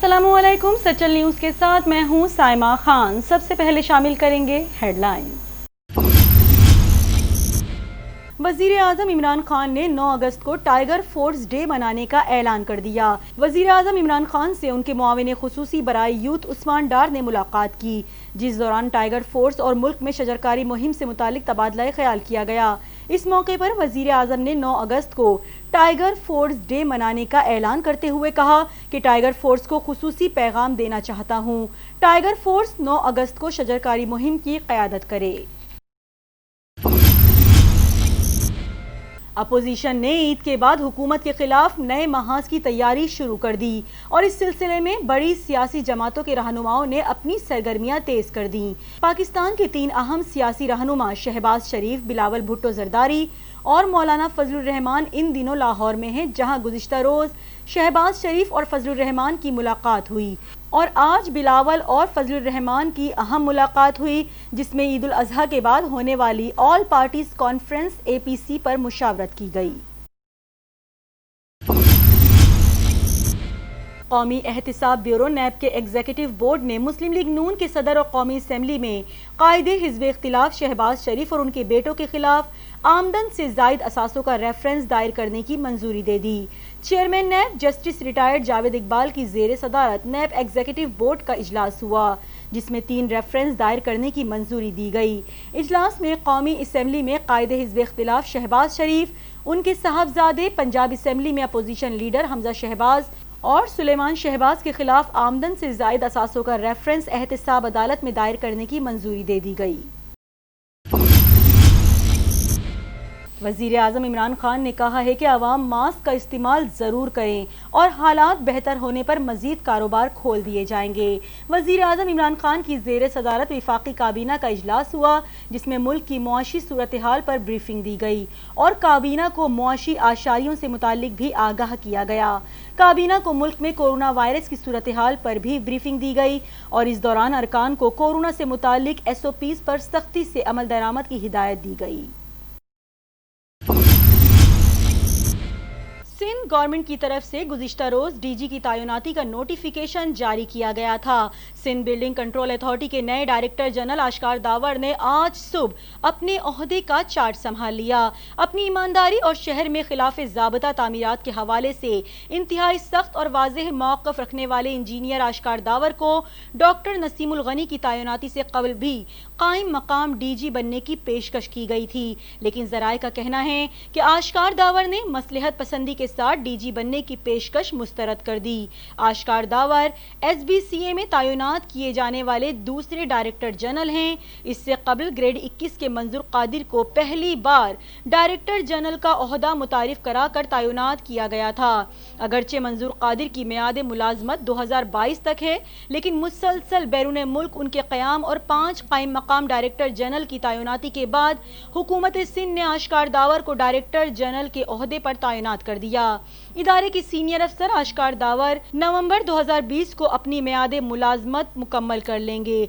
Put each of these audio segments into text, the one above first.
अस्सलामु अलैकुम। सचल न्यूज़ के साथ मैं हूं साइमा खान। सबसे पहले शामिल करेंगे हेडलाइंस। वज़ीर आज़म इमरान खान ने 9 अगस्त को टाइगर फोर्स डे मनाने का ऐलान कर दिया। वज़ीर आज़म इमरान खान से उनके मुआविन खुसूसी बराए यूथ उस्मान डार ने मुलाकात की, जिस दौरान टाइगर फोर्स और मुल्क में शजरकारी मुहिम से मुतालिक तबादला ख्याल किया गया। इस मौके पर वज़ीर आज़म ने 9 अगस्त को टाइगर फोर्स डे मनाने का ऐलान करते हुए कहा कि टाइगर फोर्स को खुसूसी पैगाम देना चाहता हूँ। टाइगर फोर्स 9 अगस्त को शजरकारी मुहिम की क़यादत करे। अपोजिशन ने ईद के बाद हुकूमत के खिलाफ नए महाज की तैयारी शुरू कर दी और इस सिलसिले में बड़ी सियासी जमातों के रहनुमाओं ने अपनी सरगर्मियां तेज कर दी। पाकिस्तान के 3 अहम सियासी रहनुमा शहबाज शरीफ, बिलावल भुट्टो जरदारी और मौलाना फजलुर रहमान इन दिनों लाहौर में हैं, जहां गुज़िश्ता रोज़ शहबाज शरीफ और फजलुर रहमान की मुलाकात हुई और आज बिलावल और फजलुर रहमान की अहम मुलाकात हुई, जिसमें ईद उल अज़हा के बाद होने वाली ऑल पार्टीज कॉन्फ्रेंस APC पर मुशावरत की गई। कौमी एहतिसाब ब्यूरो नैब के एग्जीक्यूटिव बोर्ड ने मुस्लिम लीग नून के सदर और कौमी असम्बली में कायदे हिज़्ब इख्तिलाफ शहबाज शरीफ और उनके बेटों के खिलाफ आमदन से जायद असासों का रेफरेंस दायर करने की मंजूरी दे दी। Chairman NAB justice retired Javed Iqbal की ज़ेर सदारत नैब एग्जीक्यूटिव बोर्ड का इजलास हुआ, जिसमें 3 रेफरेंस दायर करने की मंजूरी दी गई। इजलास में कौमी असम्बली में कायदे हिज़्ब इख्तिलाफ शहबाज शरीफ, उनके साहबजादे पंजाब असम्बली में अपोजिशन लीडर हमजा शहबाज और सुलेमान शहबाज के खिलाफ आमदन से जायद असासों का रेफरेंस एहतिसाब अदालत में दायर करने की मंजूरी दे दी गई। वज़ीर आज़म इमरान खान ने कहा है कि आवाम मास्क का इस्तेमाल ज़रूर करें और हालात बेहतर होने पर मज़ीद कारोबार खोल दिए जाएंगे। वज़ीर आज़म इमरान खान की ज़ेर सदारत वफाकी काबीना का इजलास हुआ, जिसमें मुल्क की मुआशी सूरत हाल पर ब्रीफिंग दी गई और काबीना को मुआशी आशारियों से मुतालिक भी आगाह किया गया। काबीना को मुल्क में कोरोना वायरस की सूरत हाल पर भी ब्रीफिंग दी गई और इस दौरान अरकान को कोरोना से मुतालिक SOPs पर सख्ती से अमल दरामद की हिदायत दी गई। सिंध गवर्नमेंट की तरफ से गुज़िश्ता रोज DG की तैनाती का नोटिफिकेशन जारी किया गया था। सिंध बिल्डिंग कंट्रोल अथॉरिटी के नए डायरेक्टर जनरल आश्कार दावर ने आज सुबह अपने ओहदे का चार्ज संभाल लिया। अपनी ईमानदारी और शहर में खिलाफ ज़ाबता तामीरात के हवाले से इंतहाई सख्त और वाज़ेह मौक़िफ़ रखने वाले इंजीनियर आश्कार दावर को डॉक्टर नसीमुल गनी की तैनाती से कबल भी कायम मकाम DG बनने की पेशकश की गई थी, लेकिन ज़राए का कहना है कि आश्कार दावर ने मसलहत पसंदी के साथ DG बनने की पेशकश मुस्तरद कर दी। आश्कार दावर SBCA में तैनात किए जाने वाले दूसरे डायरेक्टर जनरल हैं। इससे कबल ग्रेड 21 के मंजूर कादिर को पहली बार डायरेक्टर जनरल का ओहदा मुतारिफ कराकर तैनात किया गया था। अगरचे मंजूर कादिर की मियाद मुलाजमत 2022 तक है, लेकिन मुसलसल बैरून मुल्क उनके क़याम और 5 कायम मकाम डायरेक्टर जनरल की तैनाती के बाद हुकूमत सिंध ने आश्कार दावर को डायरेक्टर जनरल के ओहदे पर तैनात कर दिया। इदारे के सीनियर अफसर आश्कार दावर नवंबर 2020 को अपनी मियाद मुलाजमत मुकम्मल कर लेंगे।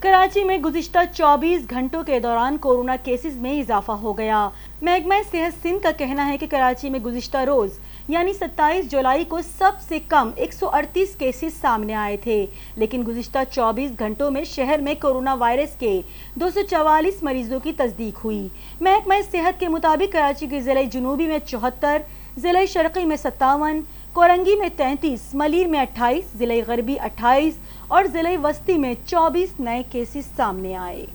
कराची में गुज़िश्ता 24 घंटों के दौरान कोरोना केसेस में इजाफा हो गया। महकमा सेहत सिंध का कहना है कि कराची में गुज़िश्ता रोज़ यानी 27 जुलाई को सबसे कम 138 केसेस सामने आए थे, लेकिन गुज़िश्ता 24 घंटों में शहर में कोरोना वायरस के 244 मरीजों की तस्दीक हुई। महकमा सेहत के मुताबिक कराची के ज़िले जनूबी में 74, ज़िले शर्क़ी में 57, कोरंगी में 33, मलीर में 28, ज़िले गरबी 28 और ज़िले वस्ती में 24 नए केसेस सामने आए।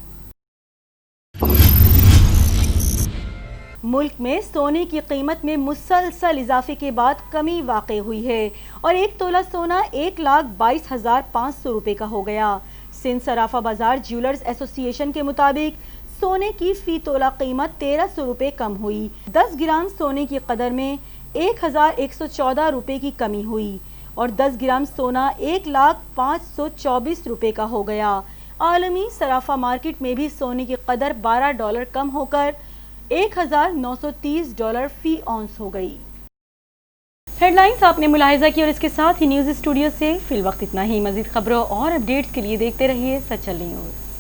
मुल्क में सोने की कीमत में मुसलसल इजाफे के बाद कमी वाक़ई हुई है और 1 तोला सोना 1,22,500 रुपये का हो गया। सिंध सराफा बाजार ज्वेलर्स एसोसिएशन के मुताबिक सोने की फी तोला कीमत 1300 रुपये कम हुई। 10 ग्राम सोने की कदर में 1,114 रुपये की कमी हुई और 10 ग्राम सोना 1,05,24 रुपये का हो गया। आलमी सराफा मार्केट में भी सोने की कदर $12 कम होकर $1,930 फी औंस हो गई। हेडलाइंस आपने मुलाहिजा की और इसके साथ ही न्यूज़ स्टूडियो से फिल वक्त इतना ही। मज़ीद खबरों और अपडेट्स के लिए देखते रहिए सचल न्यूज़।